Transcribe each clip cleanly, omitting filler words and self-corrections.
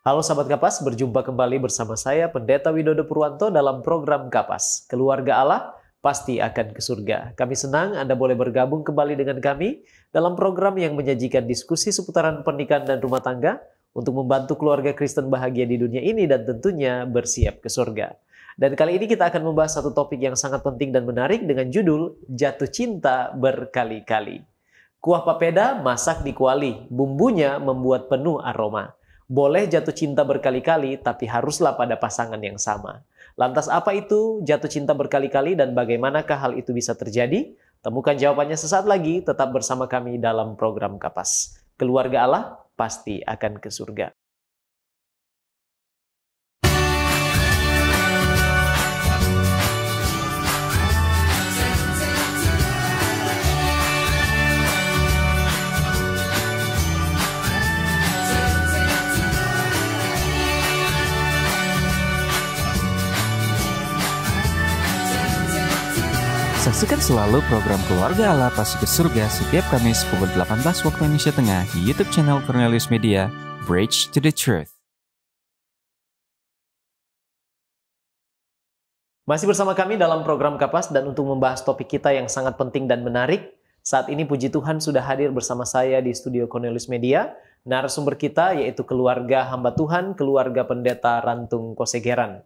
Halo sahabat Kapas, berjumpa kembali bersama saya Pendeta Widodo Purwanto dalam program Kapas. Keluarga Allah pasti akan ke surga. Kami senang Anda boleh bergabung kembali dengan kami dalam program yang menyajikan diskusi seputaran pernikahan dan rumah tangga untuk membantu keluarga Kristen bahagia di dunia ini dan tentunya bersiap ke surga. Dan kali ini kita akan membahas satu topik yang sangat penting dan menarik dengan judul Jatuh Cinta Berkali-kali. Kuah papeda masak di kuali, bumbunya membuat penuh aroma. Boleh jatuh cinta berkali-kali, tapi haruslah pada pasangan yang sama. Lantas apa itu jatuh cinta berkali-kali dan bagaimanakah hal itu bisa terjadi? Temukan jawabannya sesaat lagi, tetap bersama kami dalam program Kapas. Keluarga Allah pasti akan ke surga. Saksikan selalu program Keluarga Allah Pasti ke Surga setiap Kamis pukul 18 waktu Indonesia Tengah di YouTube channel Cornelius Media, Bridge to the Truth. Masih bersama kami dalam program Kapas dan untuk membahas topik kita yang sangat penting dan menarik, saat ini puji Tuhan sudah hadir bersama saya di studio Cornelius Media, narasumber kita yaitu keluarga hamba Tuhan, keluarga Pendeta Rantung Kosegeran.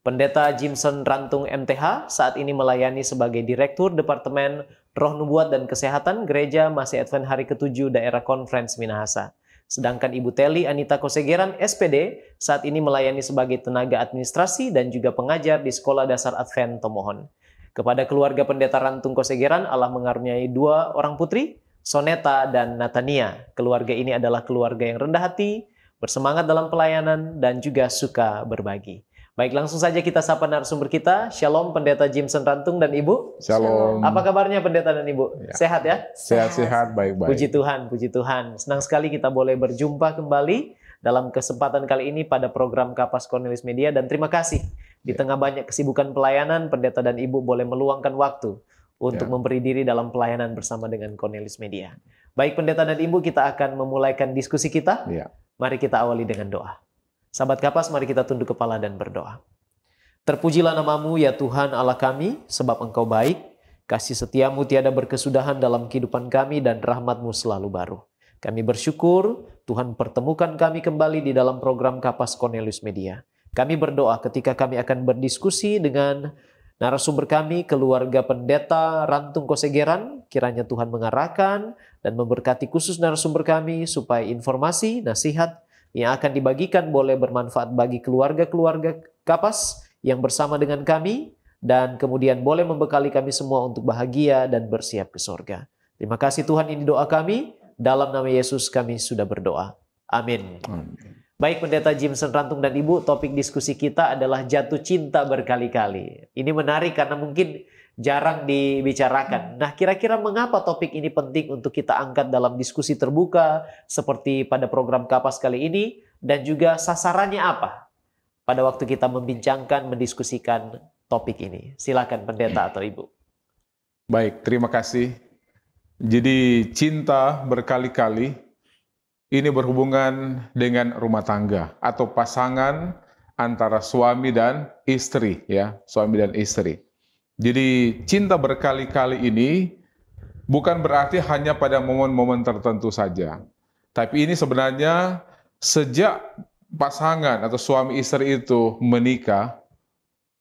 Pendeta Jimson Rantung MTH saat ini melayani sebagai Direktur Departemen Roh Nubuat dan Kesehatan Gereja Masih Advent Hari ke-7 Daerah Conference Minahasa. Sedangkan Ibu Teli Anita Kosegeran SPD saat ini melayani sebagai tenaga administrasi dan juga pengajar di Sekolah Dasar Advent Tomohon. Kepada keluarga Pendeta Rantung Kosegeran, Allah mengaruniai 2 orang putri, Soneta dan Natania. Keluarga ini adalah keluarga yang rendah hati, bersemangat dalam pelayanan, dan juga suka berbagi. Baik, langsung saja kita sapa narasumber kita. Shalom Pendeta Jimson Rantung dan Ibu. Shalom. Apa kabarnya Pendeta dan Ibu? Ya. Sehat ya? Sehat-sehat, baik-baik. Puji Tuhan, puji Tuhan. Senang sekali kita boleh berjumpa kembali dalam kesempatan kali ini pada program Kapas Cornelius Media. Dan terima kasih, di tengah banyak kesibukan pelayanan, Pendeta dan Ibu boleh meluangkan waktu untuk memberi diri dalam pelayanan bersama dengan Cornelius Media. Baik Pendeta dan Ibu, kita akan memulaikan diskusi kita. Mari kita awali dengan doa. Sahabat Kapas, mari kita tunduk kepala dan berdoa. Terpujilah nama-Mu ya Tuhan Allah kami, sebab Engkau baik, kasih setia-Mu tiada berkesudahan dalam kehidupan kami dan rahmat-Mu selalu baru. Kami bersyukur Tuhan pertemukan kami kembali di dalam program Kapas Cornelius Media. Kami berdoa ketika kami akan berdiskusi dengan narasumber kami, keluarga Pendeta Rantung Kosegeran, kiranya Tuhan mengarahkan dan memberkati khusus narasumber kami supaya informasi, nasihat, yang akan dibagikan boleh bermanfaat bagi keluarga-keluarga Kapas yang bersama dengan kami dan kemudian boleh membekali kami semua untuk bahagia dan bersiap ke surga. Terima kasih Tuhan, ini doa kami. Dalam nama Yesus kami sudah berdoa. Amin. Baik Pendeta Jimson Rantung dan Ibu, topik diskusi kita adalah jatuh cinta berkali-kali. Ini menarik karena mungkin jarang dibicarakan. Nah, kira-kira mengapa topik ini penting untuk kita angkat dalam diskusi terbuka seperti pada program Kapas kali ini, dan juga sasarannya apa pada waktu kita membincangkan, mendiskusikan topik ini? Silakan Pendeta atau Ibu. Baik, terima kasih. Jadi cinta berkali-kali ini berhubungan dengan rumah tangga atau pasangan antara suami dan istri, ya, suami dan istri. Jadi cinta berkali-kali ini bukan berarti hanya pada momen-momen tertentu saja. Tapi ini sebenarnya sejak pasangan atau suami istri itu menikah,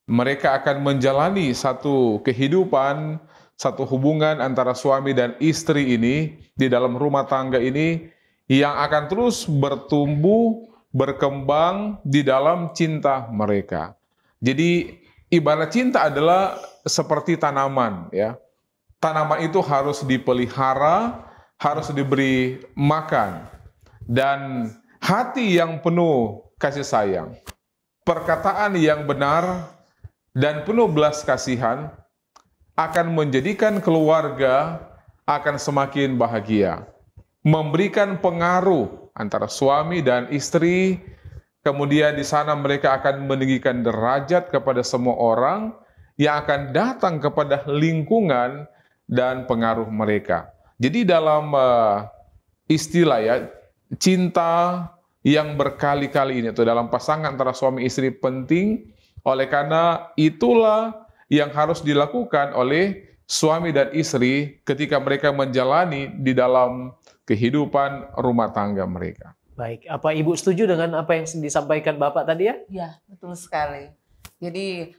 mereka akan menjalani satu kehidupan, satu hubungan antara suami dan istri ini di dalam rumah tangga ini yang akan terus bertumbuh, berkembang di dalam cinta mereka. Jadi ibarat cinta adalah seperti tanaman, ya. Tanaman itu harus dipelihara, harus diberi makan. Dan hati yang penuh kasih sayang, perkataan yang benar dan penuh belas kasihan akan menjadikan keluarga akan semakin bahagia. Memberikan pengaruh antara suami dan istri. Kemudian di sana mereka akan meninggikan derajat kepada semua orang yang akan datang kepada lingkungan dan pengaruh mereka. Jadi dalam istilah ya, cinta yang berkali-kali ini atau dalam pasangan antara suami istri penting, oleh karena itulah yang harus dilakukan oleh suami dan istri ketika mereka menjalani di dalam kehidupan rumah tangga mereka. Baik, apa Ibu setuju dengan apa yang disampaikan Bapak tadi ya? Ya, betul sekali. Jadi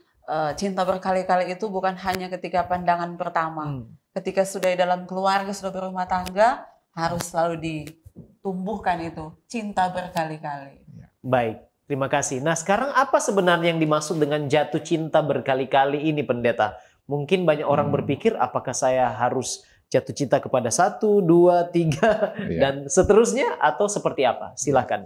cinta berkali-kali itu bukan hanya ketika pandangan pertama. Ketika sudah dalam keluarga, sudah berumah tangga, harus selalu ditumbuhkan itu cinta berkali-kali. Baik, terima kasih. Nah, sekarang apa sebenarnya yang dimaksud dengan jatuh cinta berkali-kali ini, Pendeta? Mungkin banyak orang berpikir, apakah saya harus jatuh cinta kepada 1, 2, 3, dan seterusnya, atau seperti apa? Silakan.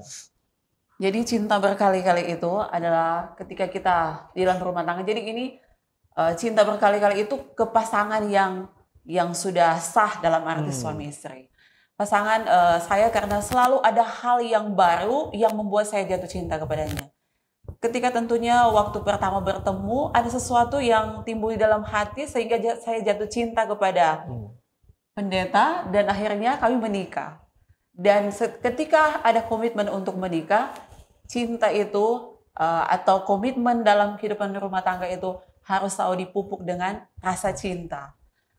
Jadi cinta berkali-kali itu adalah ketika kita di dalam rumah tangga. Jadi ini cinta berkali-kali itu ke pasangan yang sudah sah dalam arti suami istri. Pasangan saya karena selalu ada hal yang baru yang membuat saya jatuh cinta kepadanya. Ketika tentunya waktu pertama bertemu ada sesuatu yang timbul di dalam hati sehingga saya jatuh cinta kepada pendeta dan akhirnya kami menikah. Dan ketika ada komitmen untuk menikah, cinta itu atau komitmen dalam kehidupan rumah tangga itu harus selalu dipupuk dengan rasa cinta.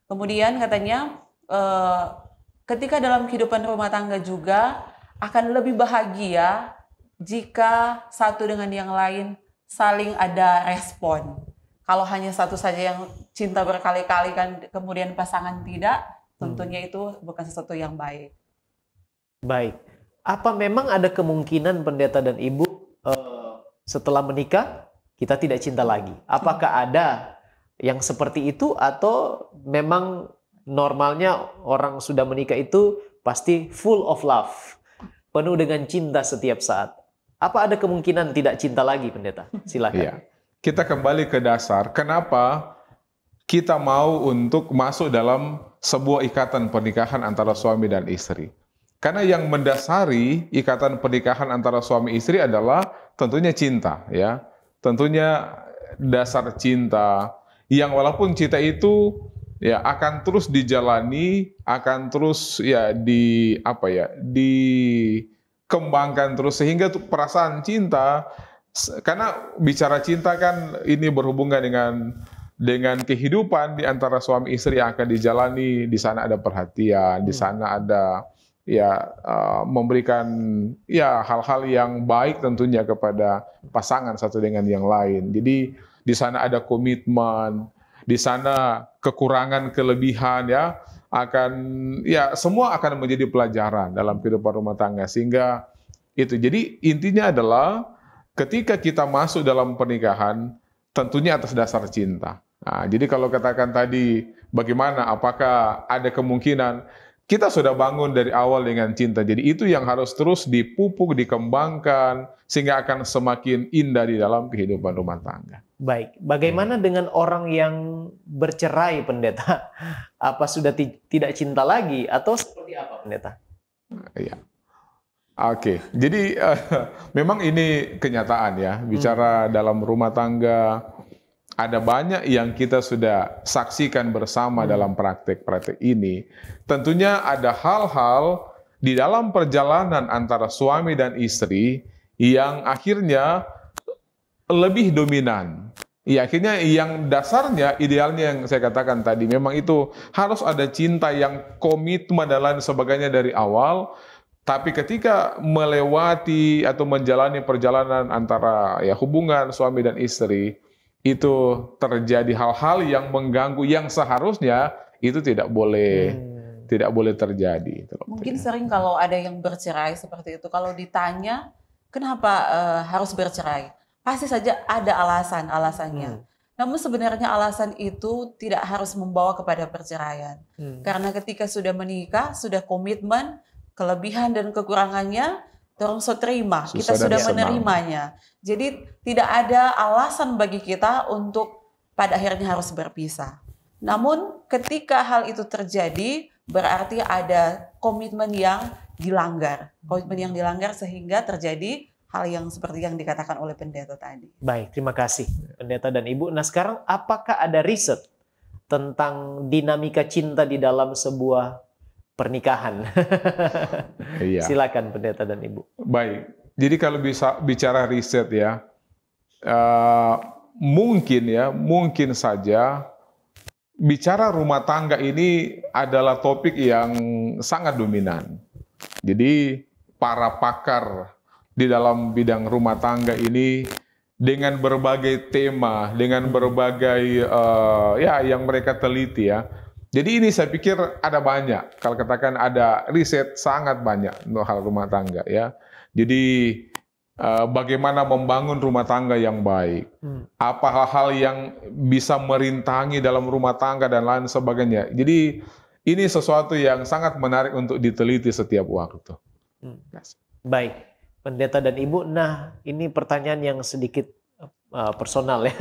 Kemudian katanya ketika dalam kehidupan rumah tangga juga akan lebih bahagia jika satu dengan yang lain saling ada respon. Kalau hanya satu saja yang cinta berkali-kali kan kemudian pasangan tidak, tentunya itu bukan sesuatu yang baik. Baik. Apa memang ada kemungkinan Pendeta dan Ibu setelah menikah kita tidak cinta lagi? Apakah ada yang seperti itu atau memang normalnya orang sudah menikah itu pasti full of love, penuh dengan cinta setiap saat? Apa ada kemungkinan tidak cinta lagi, Pendeta? Silakan. Ya. Kita kembali ke dasar. Kenapa kita mau untuk masuk dalam sebuah ikatan pernikahan antara suami dan istri? Karena yang mendasari ikatan pernikahan antara suami istri adalah tentunya cinta, ya. Tentunya dasar cinta yang walaupun cinta itu ya akan terus dijalani, akan terus ya dikembangkan terus sehingga tuh perasaan cinta, karena bicara cinta kan ini berhubungan dengan kehidupan di antara suami istri yang akan dijalani. Di sana ada perhatian, di sana ada memberikan hal-hal yang baik tentunya kepada pasangan satu dengan yang lain. Jadi di sana ada komitmen, di sana kekurangan kelebihan semua akan menjadi pelajaran dalam kehidupan rumah tangga sehingga itu. Jadi intinya adalah ketika kita masuk dalam pernikahan tentunya atas dasar cinta. Nah, jadi kalau katakan tadi bagaimana apakah ada kemungkinan kita sudah bangun dari awal dengan cinta. Jadi itu yang harus terus dipupuk, dikembangkan, sehingga akan semakin indah di dalam kehidupan rumah tangga. Baik, bagaimana dengan orang yang bercerai, Pendeta? Apa sudah tidak cinta lagi atau seperti apa, Pendeta? Ya. Oke, jadi memang ini kenyataan ya. Bicara dalam rumah tangga, ada banyak yang kita sudah saksikan bersama dalam praktek-praktek ini. Tentunya ada hal-hal di dalam perjalanan antara suami dan istri yang akhirnya lebih dominan. Ya, akhirnya yang dasarnya, idealnya yang saya katakan tadi, memang itu harus ada cinta yang komitmen dan lain sebagainya dari awal. Tapi ketika melewati atau menjalani perjalanan antara hubungan suami dan istri, itu terjadi hal-hal yang mengganggu yang seharusnya itu tidak boleh terjadi. Mungkin sering kalau ada yang bercerai seperti itu, kalau ditanya kenapa harus bercerai, pasti saja ada alasannya. Namun sebenarnya alasan itu tidak harus membawa kepada perceraian. Karena ketika sudah menikah, sudah komitmen, kelebihan dan kekurangannya terus terima, kita sudah menerimanya. Jadi tidak ada alasan bagi kita untuk pada akhirnya harus berpisah. Namun ketika hal itu terjadi, berarti ada komitmen yang dilanggar. Komitmen yang dilanggar sehingga terjadi hal yang seperti yang dikatakan oleh pendeta tadi. Baik, terima kasih Pendeta dan Ibu. Nah sekarang apakah ada riset tentang dinamika cinta di dalam sebuah pernikahan? Iya. Silakan Pendeta dan Ibu. Baik. Jadi kalau bisa bicara riset ya, mungkin saja bicara rumah tangga ini adalah topik yang sangat dominan. Jadi para pakar di dalam bidang rumah tangga ini dengan berbagai tema, dengan berbagai yang mereka teliti ya. Jadi ini saya pikir ada banyak. Kalau katakan ada riset sangat banyak untuk hal rumah tangga ya. Jadi bagaimana membangun rumah tangga yang baik, apa hal-hal yang bisa merintangi dalam rumah tangga dan lain sebagainya. Jadi ini sesuatu yang sangat menarik untuk diteliti setiap waktu. Baik, Pendeta dan Ibu. Nah, ini pertanyaan yang sedikit personal ya.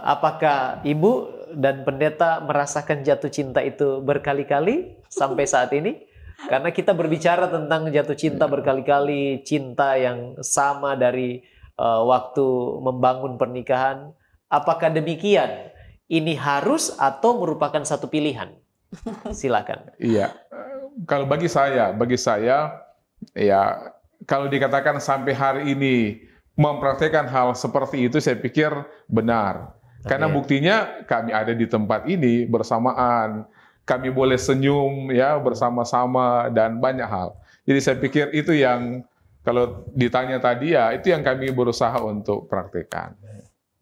Apakah Ibu dan Pendeta merasakan jatuh cinta itu berkali-kali sampai saat ini? Karena kita berbicara tentang jatuh cinta berkali-kali, cinta yang sama dari waktu membangun pernikahan. Apakah demikian? Ini harus atau merupakan satu pilihan? Silakan. Iya, kalau bagi saya ya kalau dikatakan sampai hari ini mempraktekkan hal seperti itu, saya pikir benar. Karena buktinya kami ada di tempat ini bersamaan. Kami boleh senyum ya bersama-sama dan banyak hal. Jadi saya pikir itu yang kalau ditanya tadi ya itu yang kami berusaha untuk praktekkan.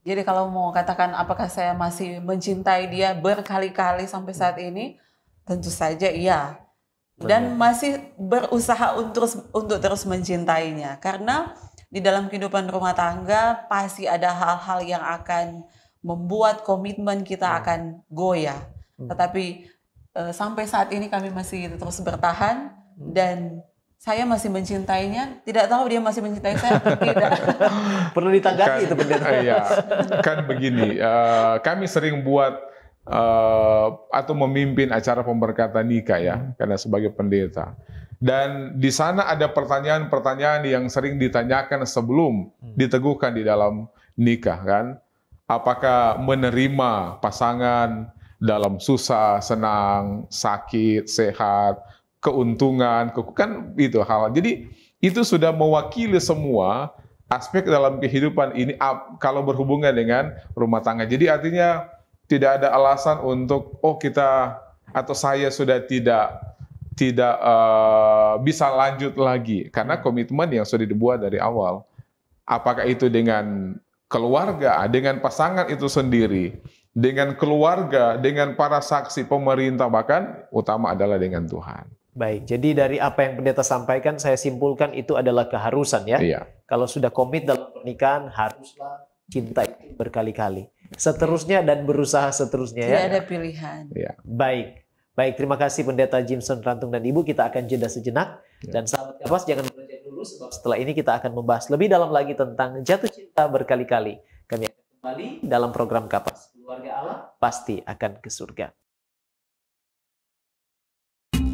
Jadi kalau mau katakan apakah saya masih mencintai dia berkali-kali sampai saat ini, tentu saja iya. Dan masih berusaha untuk terus mencintainya. Karena di dalam kehidupan rumah tangga pasti ada hal-hal yang akan membuat komitmen kita akan goyah. Tetapi sampai saat ini kami masih terus bertahan dan saya masih mencintainya. Tidak tahu dia masih mencintai saya atau tidak. Perlu ditanggapi itu Pendeta. Iya, kan begini, kami sering buat atau memimpin acara pemberkatan nikah ya, karena sebagai pendeta. Dan di sana ada pertanyaan-pertanyaan yang sering ditanyakan sebelum diteguhkan di dalam nikah kan. Apakah menerima pasangan dalam susah, senang, sakit, sehat, keuntungan, kan itu hal. Jadi itu sudah mewakili semua aspek dalam kehidupan ini kalau berhubungan dengan rumah tangga. Jadi artinya tidak ada alasan untuk kita atau saya sudah tidak bisa lanjut lagi karena komitmen yang sudah dibuat dari awal. Apakah itu dengan keluarga, dengan pasangan itu sendiri, dengan keluarga, dengan para saksi, pemerintah, bahkan utama adalah dengan Tuhan. Baik, jadi dari apa yang Pendeta sampaikan, saya simpulkan itu adalah keharusan ya. Iya. Kalau sudah komit dalam pernikahan, haruslah cinta itu berkali-kali. Seterusnya dan berusaha seterusnya ya. Tidak ada pilihan. Iya. Baik, terima kasih Pendeta Jimson Rantung dan Ibu. Kita akan jeda sejenak. Dan sahabat Kapas jangan beranjak dulu, sebab setelah ini kita akan membahas lebih dalam lagi tentang jatuh cinta berkali-kali. Kami akan kembali dalam program Kapas. Keluarga Allah pasti akan ke surga.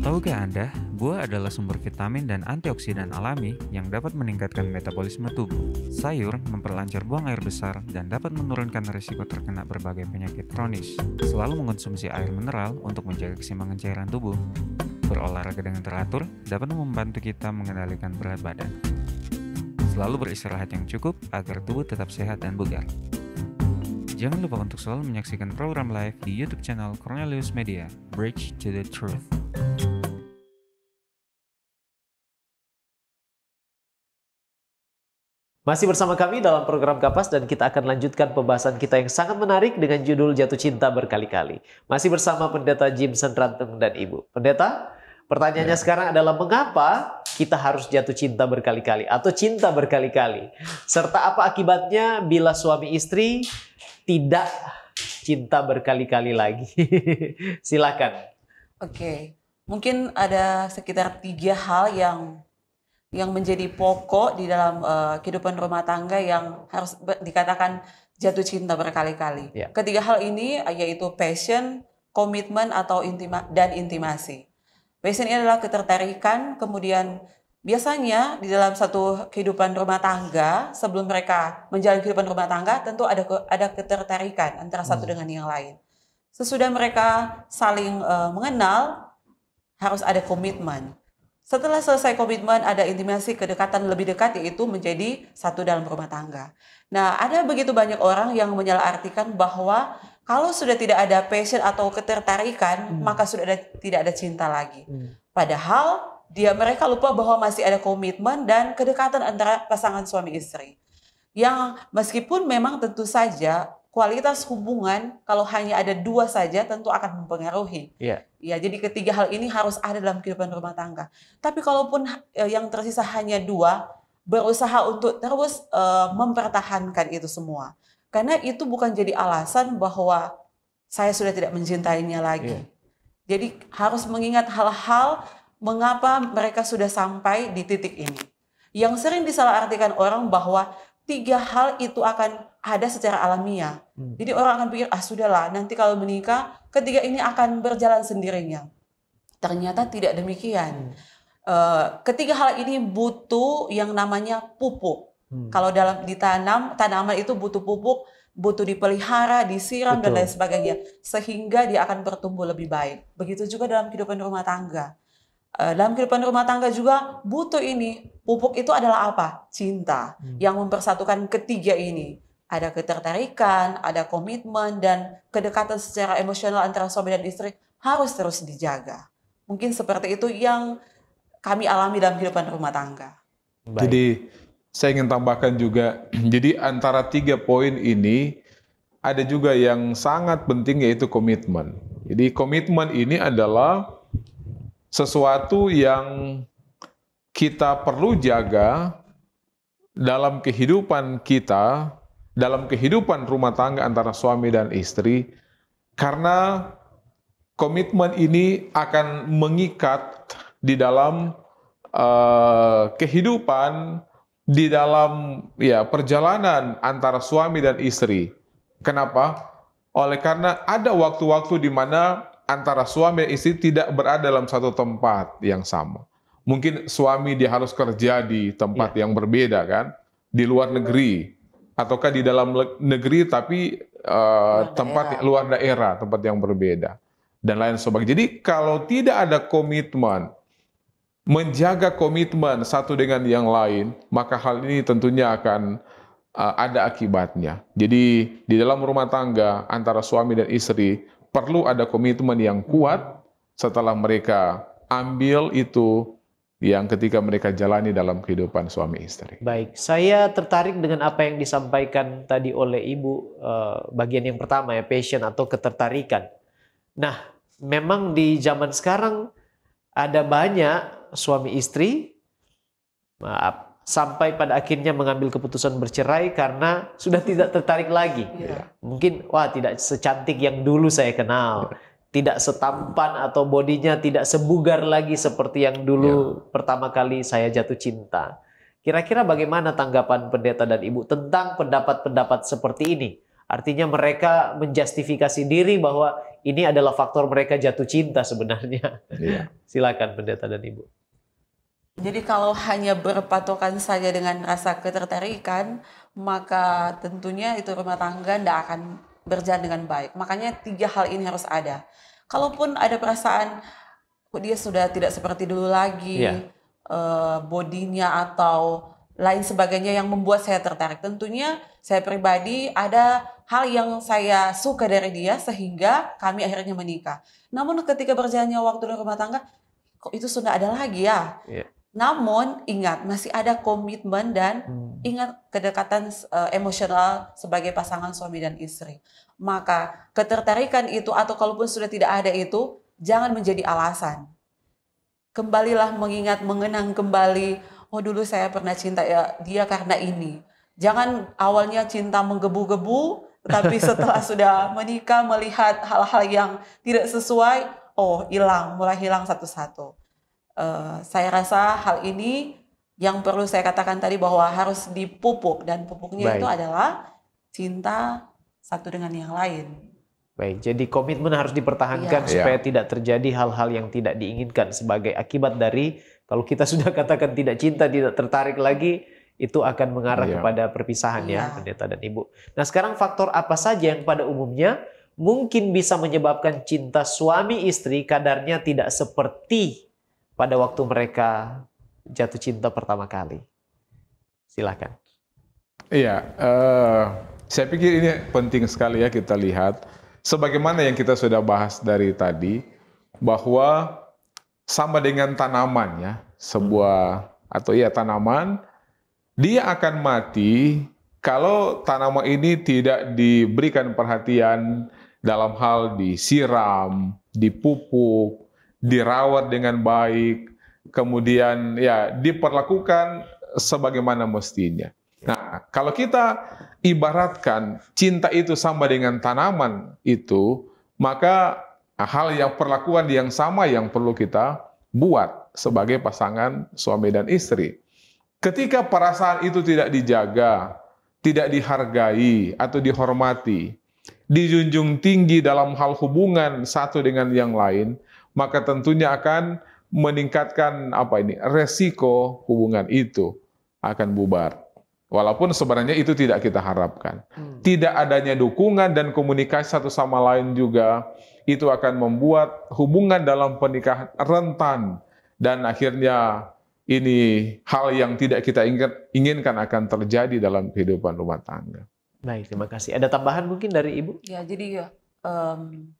Tahukah Anda, buah adalah sumber vitamin dan antioksidan alami yang dapat meningkatkan metabolisme tubuh. Sayur memperlancar buang air besar dan dapat menurunkan risiko terkena berbagai penyakit kronis. Selalu mengonsumsi air mineral untuk menjaga keseimbangan cairan tubuh. Berolahraga dengan teratur dapat membantu kita mengendalikan berat badan. Selalu beristirahat yang cukup agar tubuh tetap sehat dan bugar. Jangan lupa untuk selalu menyaksikan program live di YouTube channel Cornelius Media, Bridge to the Truth. Masih bersama kami dalam program Kapas dan kita akan lanjutkan pembahasan kita yang sangat menarik dengan judul Jatuh Cinta Berkali-Kali. Masih bersama Pendeta Jimson Rantung dan Ibu. Pendeta, pertanyaannya sekarang adalah mengapa kita harus jatuh cinta berkali-kali atau cinta berkali-kali? Serta apa akibatnya bila suami istri tidak cinta berkali-kali lagi? Silakan. Oke, mungkin ada sekitar 3 hal yang menjadi pokok di dalam kehidupan rumah tangga yang harus dikatakan jatuh cinta berkali-kali. Ya. Ketiga hal ini yaitu passion, komitmen atau intimasi. Passion ini adalah ketertarikan, kemudian biasanya di dalam satu kehidupan rumah tangga, sebelum mereka menjalani kehidupan rumah tangga, tentu ada ketertarikan antara satu dengan yang lain. Sesudah mereka saling mengenal, harus ada komitmen. Setelah selesai komitmen, ada intimasi, kedekatan lebih dekat, yaitu menjadi satu dalam rumah tangga. Nah, ada begitu banyak orang yang menyalahartikan bahwa kalau sudah tidak ada passion atau ketertarikan, maka sudah tidak ada cinta lagi. Padahal mereka lupa bahwa masih ada komitmen dan kedekatan antara pasangan suami istri. Yang meskipun memang tentu saja kualitas hubungan kalau hanya ada dua saja tentu akan mempengaruhi. Iya. Ya, jadi ketiga hal ini harus ada dalam kehidupan rumah tangga. Tapi kalaupun yang tersisa hanya dua, berusaha untuk terus mempertahankan itu semua. Karena itu bukan jadi alasan bahwa saya sudah tidak mencintainya lagi. Iya. Jadi harus mengingat hal-hal mengapa mereka sudah sampai di titik ini. Yang sering disalahartikan orang bahwa tiga hal itu akan ada secara alamiah. Jadi orang akan pikir, sudahlah, nanti kalau menikah, ketiga ini akan berjalan sendirinya. Ternyata tidak demikian. Ketiga hal ini butuh yang namanya pupuk. Kalau tanaman itu butuh pupuk, butuh dipelihara, disiram, dan lain sebagainya. Sehingga dia akan bertumbuh lebih baik. Begitu juga dalam kehidupan rumah tangga. Dalam kehidupan rumah tangga juga butuh ini. Pupuk itu adalah apa? Cinta. Yang mempersatukan ketiga ini. Ada ketertarikan, ada komitmen, dan kedekatan secara emosional antara suami dan istri harus terus dijaga. Mungkin seperti itu yang kami alami dalam kehidupan rumah tangga. Baik. Jadi saya ingin tambahkan juga, jadi antara 3 poin ini ada juga yang sangat penting, yaitu komitmen. Jadi komitmen ini adalah sesuatu yang kita perlu jaga dalam kehidupan kita, dalam kehidupan rumah tangga antara suami dan istri, karena komitmen ini akan mengikat di dalam kehidupan, di dalam perjalanan antara suami dan istri. Kenapa? Oleh karena ada waktu-waktu di mana antara suami dan istri tidak berada dalam satu tempat yang sama. Mungkin suami dia harus kerja di tempat yang berbeda kan, di luar negeri, ataukah di dalam negeri tapi luar daerah, tempat yang berbeda, dan lain sebagainya. Jadi kalau tidak ada komitmen, menjaga komitmen satu dengan yang lain, maka hal ini tentunya akan ada akibatnya. Jadi di dalam rumah tangga antara suami dan istri perlu ada komitmen yang kuat setelah mereka ambil itu yang ketika mereka jalani dalam kehidupan suami istri. Baik, saya tertarik dengan apa yang disampaikan tadi oleh Ibu, bagian yang pertama ya, passion atau ketertarikan. Nah, memang di zaman sekarang ada banyak suami istri sampai pada akhirnya mengambil keputusan bercerai karena sudah tidak tertarik lagi. Mungkin tidak secantik yang dulu saya kenal. Tidak setampan atau bodinya tidak sebugar lagi seperti yang dulu pertama kali saya jatuh cinta. Kira-kira bagaimana tanggapan pendeta dan Ibu tentang pendapat-pendapat seperti ini? Artinya mereka menjustifikasi diri bahwa ini adalah faktor mereka jatuh cinta sebenarnya. Silakan pendeta dan Ibu. Jadi kalau hanya berpatokan saja dengan rasa ketertarikan, maka tentunya itu rumah tangga tidak akan berjalan dengan baik. Makanya 3 hal ini harus ada. Kalaupun ada perasaan dia sudah tidak seperti dulu lagi, bodinya atau lain sebagainya yang membuat saya tertarik. Tentunya saya pribadi ada hal yang saya suka dari dia sehingga kami akhirnya menikah. Namun ketika berjalannya waktu di rumah tangga, kok itu sudah ada lagi ya? Namun ingat, masih ada komitmen dan ingat kedekatan emosional sebagai pasangan suami dan istri. Maka ketertarikan itu atau kalaupun sudah tidak ada itu, jangan menjadi alasan. Kembalilah mengenang kembali, dulu saya pernah cinta dia karena ini. Jangan awalnya cinta menggebu-gebu, tapi setelah sudah menikah melihat hal-hal yang tidak sesuai, mulai hilang satu-satu. Saya rasa hal ini yang perlu saya katakan tadi bahwa harus dipupuk, dan pupuknya itu adalah cinta satu dengan yang lain. Baik, jadi komitmen harus dipertahankan supaya tidak terjadi hal-hal yang tidak diinginkan sebagai akibat dari kalau kita sudah katakan tidak cinta, tidak tertarik lagi, itu akan mengarah kepada perpisahan ya, pendeta dan Ibu. Nah, sekarang faktor apa saja yang pada umumnya mungkin bisa menyebabkan cinta suami istri kadarnya tidak seperti pada waktu mereka jatuh cinta pertama kali? Silakan. Iya, saya pikir ini penting sekali ya kita lihat. Sebagaimana yang kita sudah bahas dari tadi, bahwa sama dengan tanaman ya, sebuah atau ya tanaman, dia akan mati kalau tanaman ini tidak diberikan perhatian dalam hal disiram, dipupuk, dirawat dengan baik, kemudian ya diperlakukan sebagaimana mestinya. Nah, kalau kita ibaratkan cinta itu sama dengan tanaman itu, maka hal yang perlakuan yang sama yang perlu kita buat sebagai pasangan suami dan istri. Ketika perasaan itu tidak dijaga, tidak dihargai atau dihormati, dijunjung tinggi dalam hal hubungan satu dengan yang lain, maka tentunya akan meningkatkan resiko hubungan itu akan bubar. Walaupun sebenarnya itu tidak kita harapkan. Tidak adanya dukungan dan komunikasi satu sama lain juga, itu akan membuat hubungan dalam pernikahan rentan. Dan akhirnya ini hal yang tidak kita inginkan akan terjadi dalam kehidupan rumah tangga. Baik, terima kasih. Ada tambahan mungkin dari Ibu? Ya, jadi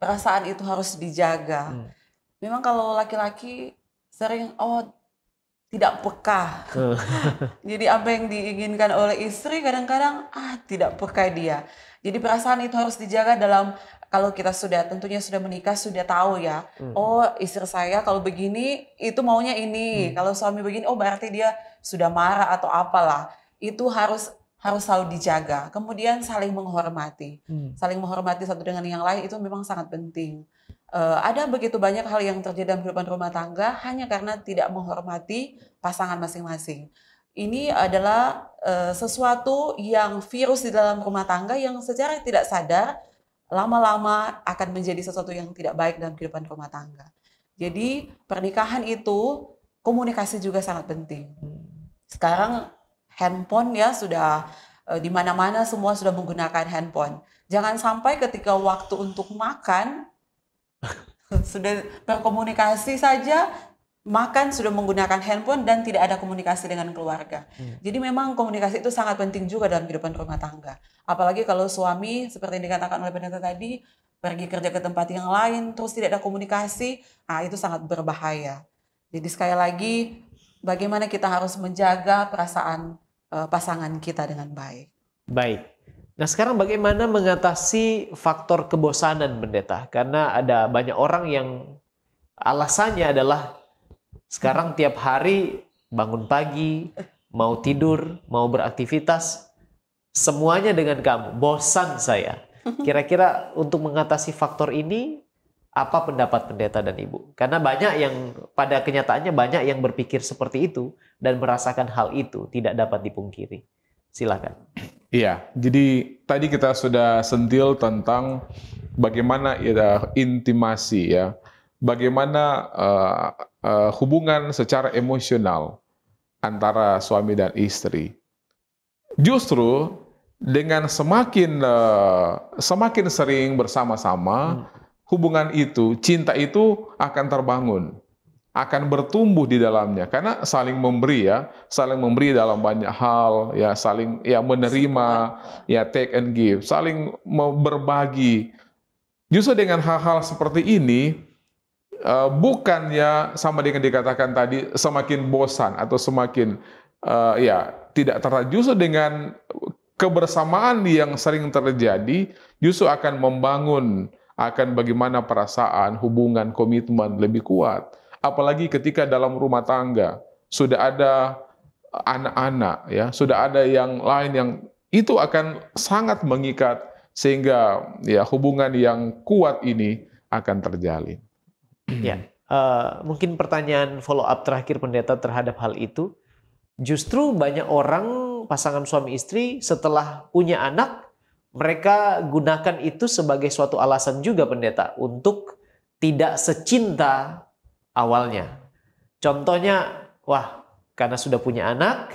perasaan itu harus dijaga. Memang kalau laki-laki sering tidak peka. Jadi apa yang diinginkan oleh istri kadang-kadang tidak peka dia. Jadi perasaan itu harus dijaga dalam, kalau kita tentunya sudah menikah, sudah tahu ya. Oh, istri saya kalau begini itu maunya ini. Kalau suami begini, berarti dia sudah marah atau apalah. Itu harus selalu dijaga. Kemudian saling menghormati. Saling menghormati satu dengan yang lain itu memang sangat penting. Ada begitu banyak hal yang terjadi dalam kehidupan rumah tangga hanya karena tidak menghormati pasangan masing-masing. Ini adalah sesuatu yang virus di dalam rumah tangga yang secara tidak sadar lama-lama akan menjadi sesuatu yang tidak baik dalam kehidupan rumah tangga. Jadi pernikahan itu komunikasi juga sangat penting. Sekarang handphone ya sudah di mana-mana, semua sudah menggunakan handphone. Jangan sampai ketika waktu untuk makan sudah berkomunikasi saja, makan sudah menggunakan handphone dan tidak ada komunikasi dengan keluarga. Jadi memang komunikasi itu sangat penting juga dalam kehidupan rumah tangga. Apalagi kalau suami seperti yang dikatakan oleh pendeta tadi, pergi kerja ke tempat yang lain terus tidak ada komunikasi, itu sangat berbahaya. Jadi sekali lagi, bagaimana kita harus menjaga perasaan pasangan kita dengan baik. Baik. Nah, sekarang bagaimana mengatasi faktor kebosanan, pendeta? Karena ada banyak orang yang alasannya adalah sekarang tiap hari bangun pagi, mau tidur, mau beraktivitas, semuanya dengan kamu. Bosan saya. Kira-kira untuk mengatasi faktor ini, apa pendapat pendeta dan Ibu? Karena banyak yang, pada kenyataannya banyak yang berpikir seperti itu dan merasakan hal itu, tidak dapat dipungkiri. Silakan. Iya, jadi tadi kita sudah sentil tentang bagaimana intimasi ya, bagaimana hubungan secara emosional antara suami dan istri. Justru dengan semakin sering bersama-sama, hubungan itu, cinta itu akan terbangun, akan bertumbuh di dalamnya, karena saling memberi ya, saling memberi dalam banyak hal ya, saling ya menerima ya, take and give, saling berbagi. Justru dengan hal-hal seperti ini bukannya sama dengan dikatakan tadi semakin bosan atau semakin tidak tertarik. Justru dengan kebersamaan yang sering terjadi justru akan membangun, akan bagaimana perasaan, hubungan, komitmen lebih kuat. Apalagi ketika dalam rumah tangga sudah ada anak-anak ya, sudah ada yang lain yang itu akan sangat mengikat sehingga ya hubungan yang kuat ini akan terjalin. Ya, mungkin pertanyaan follow up terakhir pendeta terhadap hal itu. Justru banyak orang pasangan suami istri setelah punya anak, mereka gunakan itu sebagai suatu alasan juga pendeta untuk tidak secinta awalnya. Contohnya, karena sudah punya anak,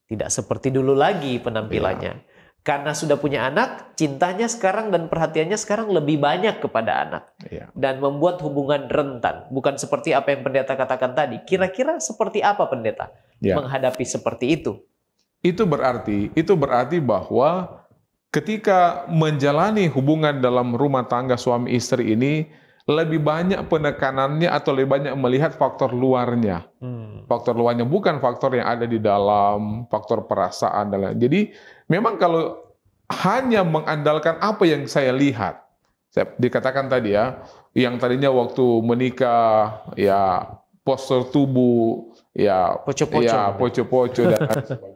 tidak seperti dulu lagi penampilannya. Karena sudah punya anak, cintanya sekarang dan perhatiannya sekarang lebih banyak kepada anak. Iya. Dan membuat hubungan rentan. Bukan seperti apa yang pendeta katakan tadi. Kira-kira seperti apa pendeta menghadapi seperti itu? Itu berarti bahwa ketika menjalani hubungan dalam rumah tangga suami istri ini, lebih banyak penekanannya atau lebih banyak melihat faktor luarnya. Faktor luarnya bukan faktor yang ada di dalam, faktor perasaan. Jadi memang kalau hanya mengandalkan apa yang saya lihat, saya dikatakan tadi ya, yang tadinya waktu menikah, ya postur tubuh, ya poco-poco dan sebagainya.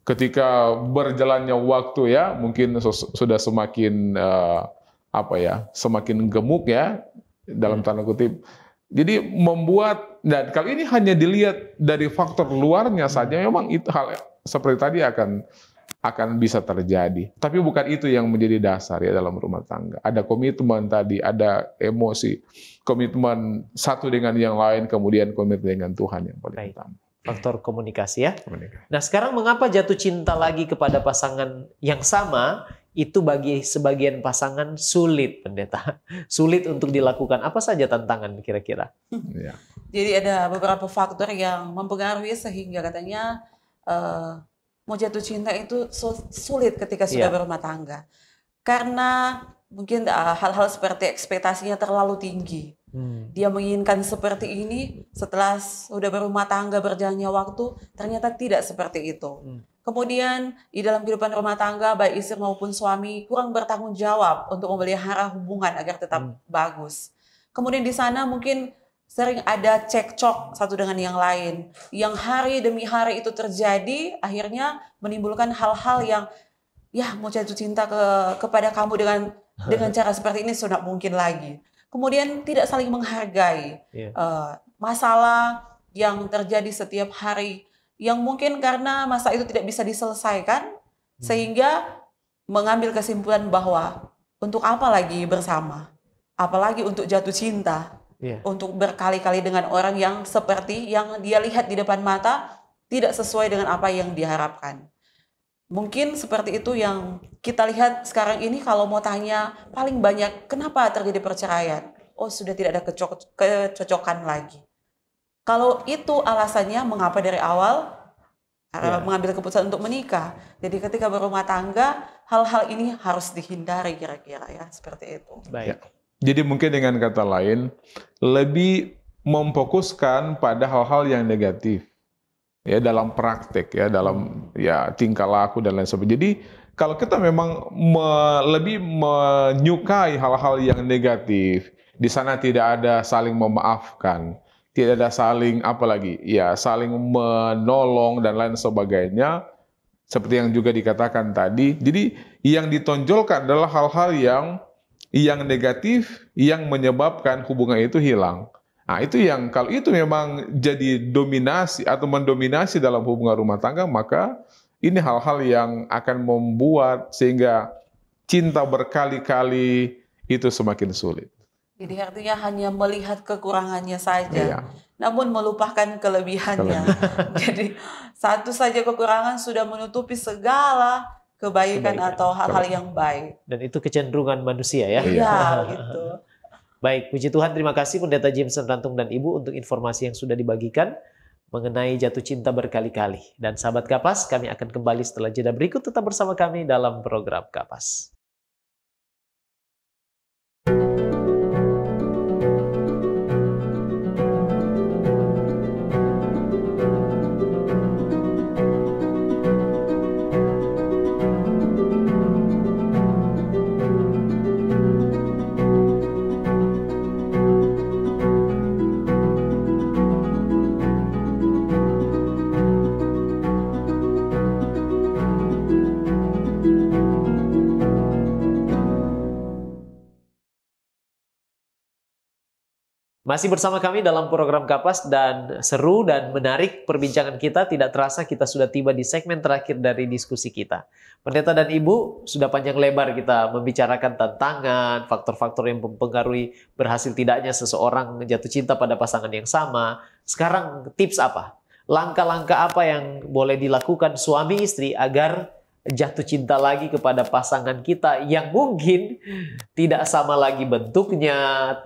Ketika berjalannya waktu ya, mungkin sudah semakin semakin gemuk ya, dalam tanda kutip. Jadi membuat, dan kalau ini hanya dilihat dari faktor luarnya saja, memang itu hal seperti tadi akan bisa terjadi. Tapi bukan itu yang menjadi dasar ya dalam rumah tangga. Ada komitmen tadi, ada emosi, komitmen satu dengan yang lain, kemudian komitmen dengan Tuhan yang paling utama. Faktor komunikasi ya. Nah sekarang mengapa jatuh cinta lagi kepada pasangan yang sama, itu bagi sebagian pasangan sulit, pendeta. Sulit untuk dilakukan. Apa saja tantangan kira-kira? Ya. Jadi ada beberapa faktor yang mempengaruhi sehingga katanya mau jatuh cinta itu sulit ketika sudah berumah tangga. Karena mungkin hal-hal seperti ekspektasinya terlalu tinggi. Dia menginginkan seperti ini, setelah sudah berumah tangga berjalannya waktu, ternyata tidak seperti itu. Kemudian di dalam kehidupan rumah tangga, baik istri maupun suami kurang bertanggung jawab untuk memelihara hubungan agar tetap bagus. Kemudian di sana mungkin sering ada cekcok satu dengan yang lain, yang hari demi hari itu terjadi, akhirnya menimbulkan hal-hal yang ya mau jatuh cinta kepada kamu dengan cara seperti ini sudah mungkin lagi. Kemudian tidak saling menghargai, masalah yang terjadi setiap hari, yang mungkin karena masa itu tidak bisa diselesaikan, sehingga mengambil kesimpulan bahwa untuk apa lagi bersama, apalagi untuk jatuh cinta, untuk berkali-kali dengan orang yang seperti yang dia lihat di depan mata, tidak sesuai dengan apa yang diharapkan. Mungkin seperti itu yang kita lihat sekarang ini. Kalau mau tanya paling banyak kenapa terjadi perceraian, oh sudah tidak ada kecocokan lagi. Kalau itu alasannya mengapa dari awal mengambil keputusan untuk menikah. Jadi ketika berumah tangga, hal-hal ini harus dihindari kira-kira ya, seperti itu. Baik. Ya. Jadi mungkin dengan kata lain, lebih memfokuskan pada hal-hal yang negatif. Ya, dalam praktek ya, dalam ya tingkah laku dan lain sebagainya. Jadi kalau kita memang lebih menyukai hal-hal yang negatif, di sana tidak ada saling memaafkan, tidak ada saling saling menolong dan lain sebagainya, seperti yang juga dikatakan tadi. Jadi yang ditonjolkan adalah hal-hal yang negatif yang menyebabkan hubungan itu hilang. Nah itu yang, kalau itu memang jadi dominasi atau mendominasi dalam hubungan rumah tangga, maka ini hal-hal yang akan membuat sehingga cinta berkali-kali itu semakin sulit. Jadi artinya hanya melihat kekurangannya saja, namun melupakan kelebihannya. Jadi satu saja kekurangan sudah menutupi segala kebaikan atau hal-hal yang baik. Dan itu kecenderungan manusia ya. Iya, gitu. Baik, puji Tuhan, terima kasih Pendeta Jameson Rantung dan Ibu untuk informasi yang sudah dibagikan mengenai jatuh cinta berkali-kali. Dan sahabat Kapas, kami akan kembali setelah jeda berikut. Tetap bersama kami dalam program Kapas. Masih bersama kami dalam program Kapas, dan seru dan menarik perbincangan kita. Tidak terasa kita sudah tiba di segmen terakhir dari diskusi kita. Pendeta dan Ibu, sudah panjang lebar kita membicarakan tantangan, faktor-faktor yang mempengaruhi berhasil tidaknya seseorang jatuh cinta pada pasangan yang sama. Sekarang tips apa? Langkah-langkah apa yang boleh dilakukan suami istri agar jatuh cinta lagi kepada pasangan kita yang mungkin tidak sama lagi bentuknya,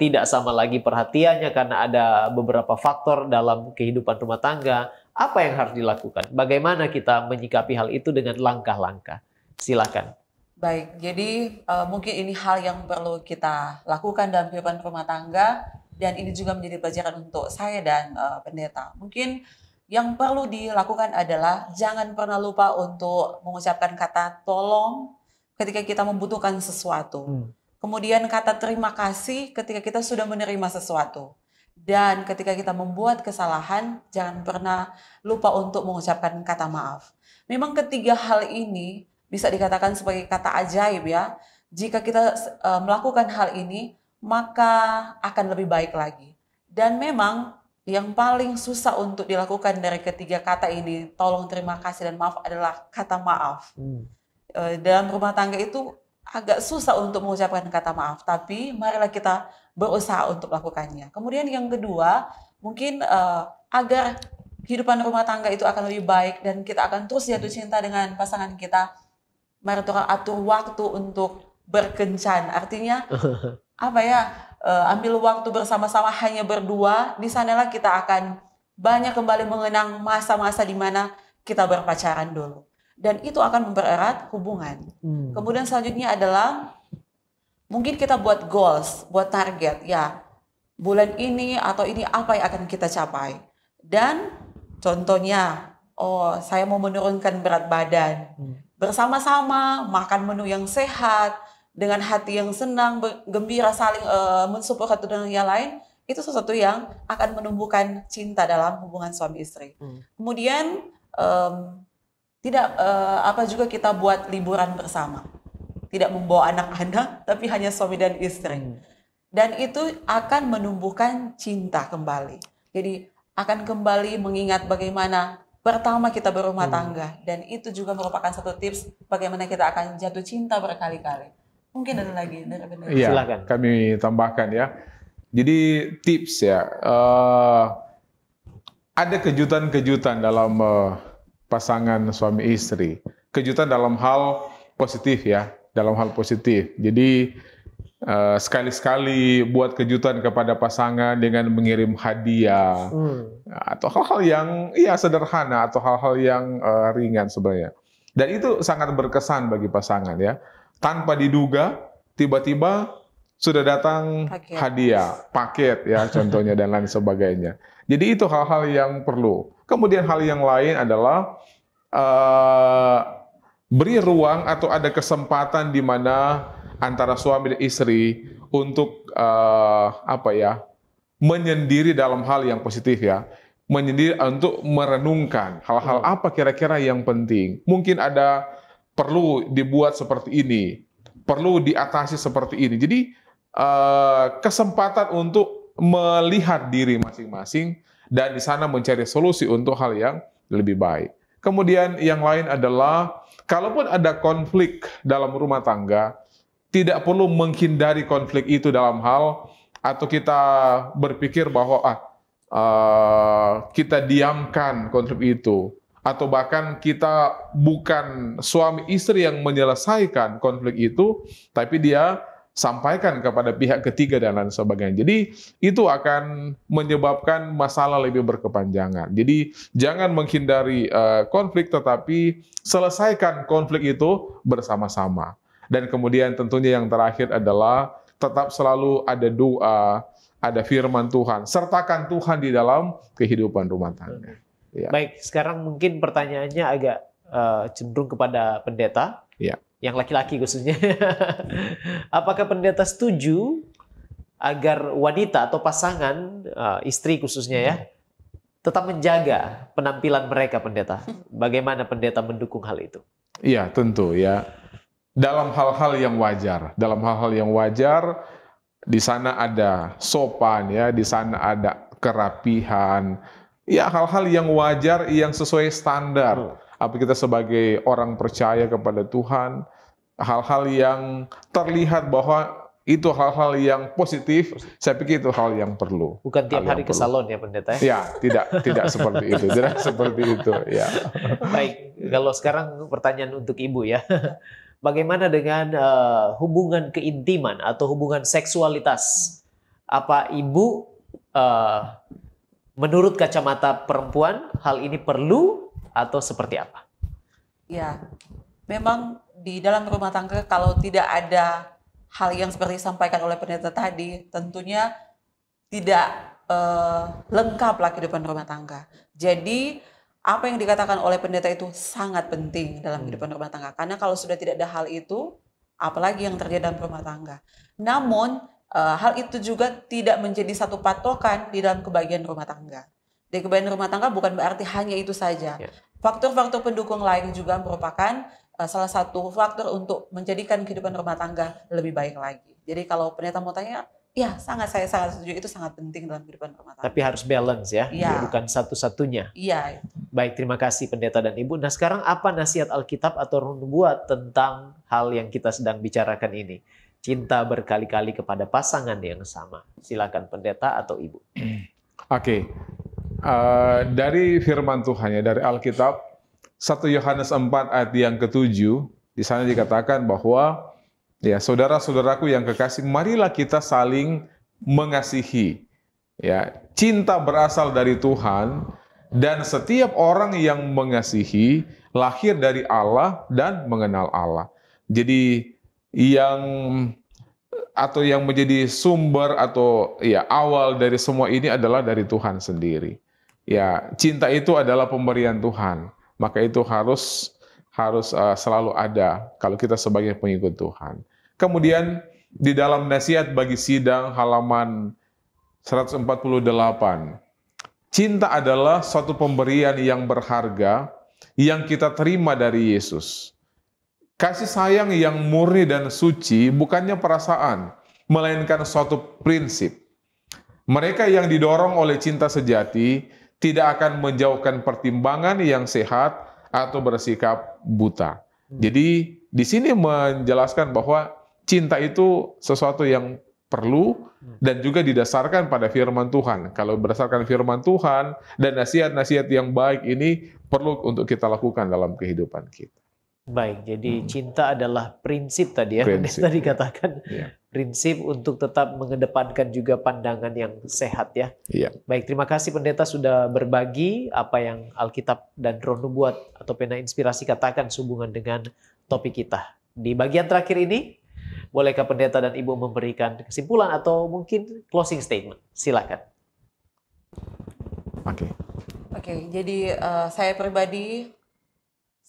tidak sama lagi perhatiannya karena ada beberapa faktor dalam kehidupan rumah tangga. Apa yang harus dilakukan? Bagaimana kita menyikapi hal itu dengan langkah-langkah? Silakan. Baik, jadi mungkin ini hal yang perlu kita lakukan dalam kehidupan rumah tangga, dan ini juga menjadi pelajaran untuk saya dan pendeta. Mungkin yang perlu dilakukan adalah jangan pernah lupa untuk mengucapkan kata tolong ketika kita membutuhkan sesuatu. Kemudian kata terima kasih ketika kita sudah menerima sesuatu. Dan ketika kita membuat kesalahan, jangan pernah lupa untuk mengucapkan kata maaf. Memang ketiga hal ini bisa dikatakan sebagai kata ajaib ya. Jika kita melakukan hal ini, maka akan lebih baik lagi. Dan memang yang paling susah untuk dilakukan dari ketiga kata ini, tolong, terima kasih, dan maaf, adalah kata maaf. Dalam rumah tangga itu agak susah untuk mengucapkan kata maaf, tapi marilah kita berusaha untuk melakukannya. Kemudian yang kedua, mungkin agar kehidupan rumah tangga itu akan lebih baik dan kita akan terus jatuh cinta dengan pasangan kita, mari atur waktu untuk berkencan. Artinya apa ya? Ambil waktu bersama-sama hanya berdua. Di sanalah kita akan banyak kembali mengenang masa-masa di mana kita berpacaran dulu. Dan itu akan mempererat hubungan. Kemudian selanjutnya adalah mungkin kita buat goals, buat target. Ya, bulan ini atau ini apa yang akan kita capai. Dan contohnya, saya mau menurunkan berat badan. Bersama-sama makan menu yang sehat, dengan hati yang senang, gembira, saling mensupport satu dengan yang lain, itu sesuatu yang akan menumbuhkan cinta dalam hubungan suami istri. Kemudian juga kita buat liburan bersama, tidak membawa anak-anak, tapi hanya suami dan istri. Dan itu akan menumbuhkan cinta kembali. Jadi akan kembali mengingat bagaimana pertama kita berumah tangga, dan itu juga merupakan satu tips bagaimana kita akan jatuh cinta berkali-kali. Mungkin ada lagi dari pendeta. Iya, silakan. Kami tambahkan ya. Jadi tips ya, ada kejutan-kejutan dalam pasangan suami istri. Kejutan dalam hal positif ya, dalam hal positif. Jadi sekali-sekali buat kejutan kepada pasangan dengan mengirim hadiah atau hal-hal yang sederhana atau hal-hal yang ringan sebenarnya. Dan itu sangat berkesan bagi pasangan ya. Tanpa diduga, tiba-tiba sudah datang hadiah, paket ya contohnya dan lain sebagainya. Jadi itu hal-hal yang perlu. Kemudian hal yang lain adalah beri ruang atau ada kesempatan di mana antara suami dan istri untuk menyendiri dalam hal yang positif ya. Menyendiri untuk merenungkan hal-hal apa kira-kira yang penting. Mungkin ada perlu dibuat seperti ini, perlu diatasi seperti ini. Jadi kesempatan untuk melihat diri masing-masing dan di sana mencari solusi untuk hal yang lebih baik. Kemudian yang lain adalah kalaupun ada konflik dalam rumah tangga, tidak perlu menghindari konflik itu dalam hal atau kita berpikir bahwa kita diamkan konflik itu. Atau bahkan kita bukan suami istri yang menyelesaikan konflik itu, tapi dia sampaikan kepada pihak ketiga dan lain sebagainya. Jadi itu akan menyebabkan masalah lebih berkepanjangan. Jadi jangan menghindari konflik, tetapi selesaikan konflik itu bersama-sama. Dan kemudian tentunya yang terakhir adalah tetap selalu ada doa, ada firman Tuhan, sertakan Tuhan di dalam kehidupan rumah tangga. Ya. Baik, sekarang mungkin pertanyaannya agak cenderung kepada pendeta, yang laki-laki khususnya. Apakah pendeta setuju agar wanita atau pasangan, istri khususnya ya, tetap menjaga penampilan mereka, pendeta? Bagaimana pendeta mendukung hal itu? Iya, tentu ya. Dalam hal-hal yang wajar, di sana ada sopan ya, di sana ada kerapihan. Ya, hal-hal yang wajar, yang sesuai standar. Apa kita sebagai orang percaya kepada Tuhan, hal-hal yang terlihat bahwa itu hal-hal yang positif. Saya pikir itu hal yang perlu. Bukan tiap Hal hari yang ke perlu. salon ya pendeta ya? Ya, tidak seperti itu, tidak seperti itu. Ya. Baik, kalau sekarang pertanyaan untuk Ibu ya. Bagaimana dengan hubungan keintiman atau hubungan seksualitas? Apa Ibu menurut kacamata perempuan hal ini perlu atau seperti apa? Ya, memang di dalam rumah tangga kalau tidak ada hal yang seperti disampaikan oleh pendeta tadi, tentunya tidak lengkaplah kehidupan rumah tangga. Jadi apa yang dikatakan oleh pendeta itu sangat penting dalam kehidupan rumah tangga. Karena kalau sudah tidak ada hal itu, apalagi yang terjadi dalam rumah tangga. Namun hal itu juga tidak menjadi satu patokan di dalam kebahagiaan rumah tangga. Di kebahagiaan rumah tangga bukan berarti hanya itu saja. Faktor-faktor pendukung lain juga merupakan salah satu faktor untuk menjadikan kehidupan rumah tangga lebih baik lagi. Jadi kalau pendeta mau tanya, ya saya sangat setuju, itu sangat penting dalam kehidupan rumah tangga. Tapi harus balance ya, Iya. bukan satu-satunya. Iya. Baik, terima kasih pendeta dan Ibu. Nah sekarang apa nasihat Alkitab atau nubuat tentang hal yang kita sedang bicarakan ini? Cinta berkali-kali kepada pasangan yang sama. Silakan pendeta atau Ibu. Oke. Dari firman Tuhan ya, dari Alkitab, 1 Yohanes 4 ayat yang ke-7, di sana dikatakan bahwa ya, saudara-saudaraku yang kekasih, marilah kita saling mengasihi. Ya, cinta berasal dari Tuhan, dan setiap orang yang mengasihi lahir dari Allah dan mengenal Allah. Jadi yang menjadi sumber atau ya awal dari semua ini adalah dari Tuhan sendiri. Ya, cinta itu adalah pemberian Tuhan. Maka itu harus selalu ada kalau kita sebagai pengikut Tuhan. Kemudian di dalam nasihat bagi sidang halaman 148, cinta adalah suatu pemberian yang berharga yang kita terima dari Yesus. Kasih sayang yang murni dan suci bukannya perasaan, melainkan suatu prinsip. Mereka yang didorong oleh cinta sejati tidak akan menjauhkan pertimbangan yang sehat atau bersikap buta. Jadi di sini menjelaskan bahwa cinta itu sesuatu yang perlu dan juga didasarkan pada firman Tuhan. Kalau berdasarkan firman Tuhan dan nasihat-nasihat yang baik ini perlu untuk kita lakukan dalam kehidupan kita. Baik, jadi cinta adalah prinsip tadi ya. Prinsip, Tadi katakan ya. prinsip untuk tetap mengedepankan juga pandangan yang sehat ya. Iya. Baik, terima kasih pendeta sudah berbagi apa yang Alkitab dan Roh Nubuat atau Pena Inspirasi katakan sehubungan dengan topik kita. Di bagian terakhir ini, bolehkah pendeta dan Ibu memberikan kesimpulan atau mungkin closing statement? Silakan. Oke, jadi saya pribadi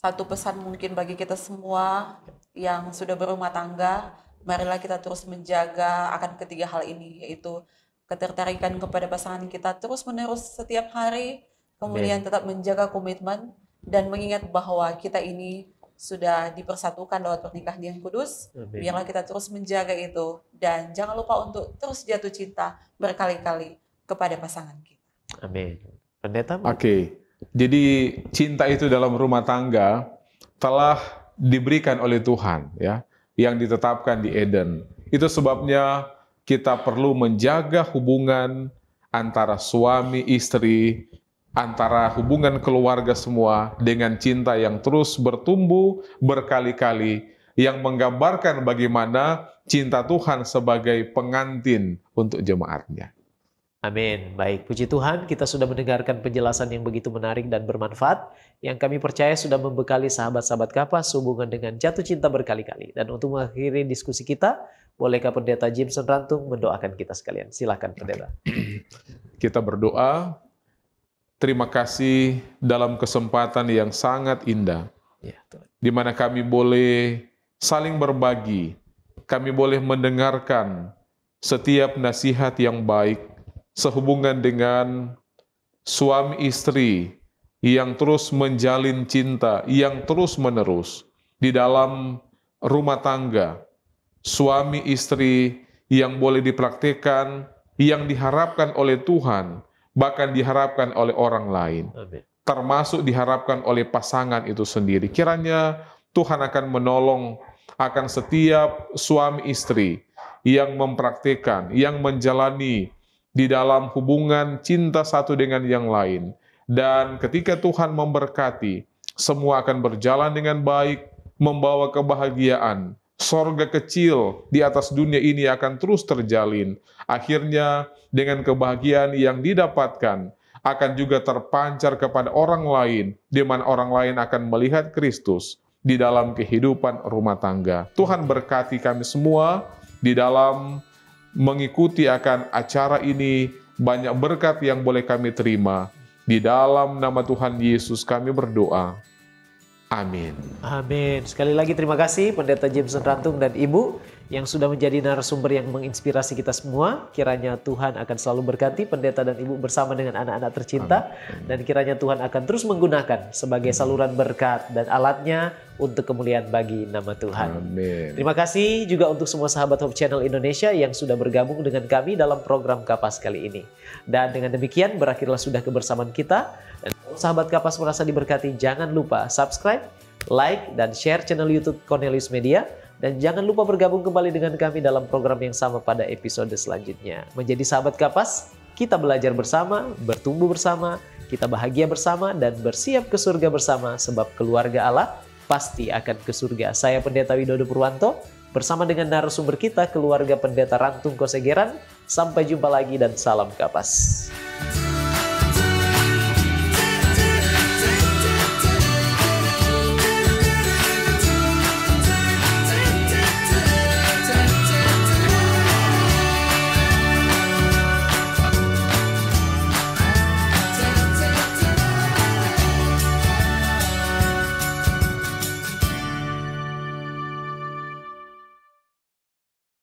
satu pesan mungkin bagi kita semua yang sudah berumah tangga, marilah kita terus menjaga akan ketiga hal ini, yaitu ketertarikan kepada pasangan kita terus-menerus setiap hari, kemudian tetap menjaga komitmen dan mengingat bahwa kita ini sudah dipersatukan lewat pernikahan yang kudus. Biarlah kita terus menjaga itu dan jangan lupa untuk terus jatuh cinta berkali-kali kepada pasangan kita. Amin. Pendeta? Oke. Jadi cinta itu dalam rumah tangga telah diberikan oleh Tuhan ya, yang ditetapkan di Eden. Itu sebabnya kita perlu menjaga hubungan antara suami istri, antara hubungan keluarga semua dengan cinta yang terus bertumbuh berkali-kali, yang menggambarkan bagaimana cinta Tuhan sebagai pengantin untuk jemaatnya. Amin. Baik, puji Tuhan kita sudah mendengarkan penjelasan yang begitu menarik dan bermanfaat yang kami percaya sudah membekali sahabat-sahabat Kapas hubungan dengan jatuh cinta berkali-kali. Dan untuk mengakhiri diskusi kita, bolehkah Pendeta Jimson Rantung mendoakan kita sekalian? Silakan Pendeta. Kita berdoa. Terima kasih dalam kesempatan yang sangat indah, di mana kami boleh saling berbagi, kami boleh mendengarkan setiap nasihat yang baik sehubungan dengan suami istri yang terus menjalin cinta, yang terus menerus di dalam rumah tangga, suami istri yang boleh dipraktikkan, yang diharapkan oleh Tuhan, bahkan diharapkan oleh orang lain. Amin. Termasuk diharapkan oleh pasangan itu sendiri. Kiranya Tuhan akan menolong akan setiap suami istri yang mempraktikkan, yang menjalani di dalam hubungan cinta satu dengan yang lain. Dan ketika Tuhan memberkati, semua akan berjalan dengan baik, membawa kebahagiaan. Sorga kecil di atas dunia ini akan terus terjalin. Akhirnya dengan kebahagiaan yang didapatkan akan juga terpancar kepada orang lain, di mana orang lain akan melihat Kristus di dalam kehidupan rumah tangga. Tuhan berkati kami semua di dalam mengikuti akan acara ini. Banyak berkat yang boleh kami terima. Di dalam nama Tuhan Yesus kami berdoa. Amin. Amin. Sekali lagi terima kasih Pendeta Jameson Rantung dan Ibu yang sudah menjadi narasumber yang menginspirasi kita semua. Kiranya Tuhan akan selalu berkati Pendeta dan Ibu bersama dengan anak-anak tercinta. Dan kiranya Tuhan akan terus menggunakan sebagai saluran berkat dan alatnya untuk kemuliaan bagi nama Tuhan. Amin. Terima kasih juga untuk semua sahabat Hope Channel Indonesia yang sudah bergabung dengan kami dalam program Kapas kali ini. Dan dengan demikian berakhirlah sudah kebersamaan kita. Dan kalau sahabat Kapas merasa diberkati, jangan lupa subscribe, like, dan share channel YouTube Cornelius Media. Dan jangan lupa bergabung kembali dengan kami dalam program yang sama pada episode selanjutnya. Menjadi sahabat Kapas, kita belajar bersama, bertumbuh bersama, kita bahagia bersama, dan bersiap ke surga bersama, sebab keluarga Allah pasti akan ke surga. Saya Pendeta Widodo Purwanto, bersama dengan narasumber kita, keluarga Pendeta Rantung Kosegeran. Sampai jumpa lagi dan salam Kapas.